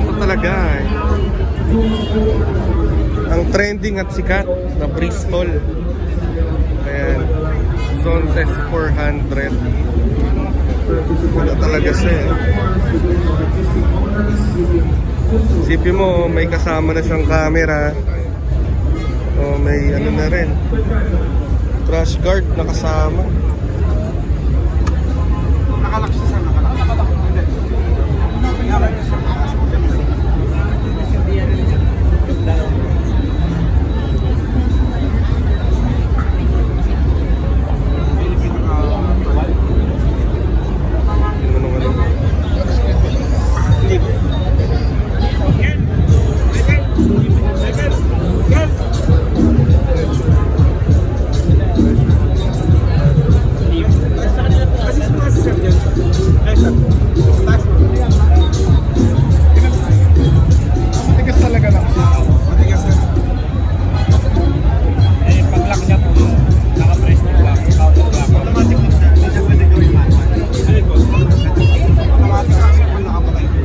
Ito talaga eh. Ang trending at sikat na Bristol. Ayan. Zone test 400. Ito talaga siya eh. Isipin mo, may kasama na siyang camera. O may ano na rin, crash guard na kasama.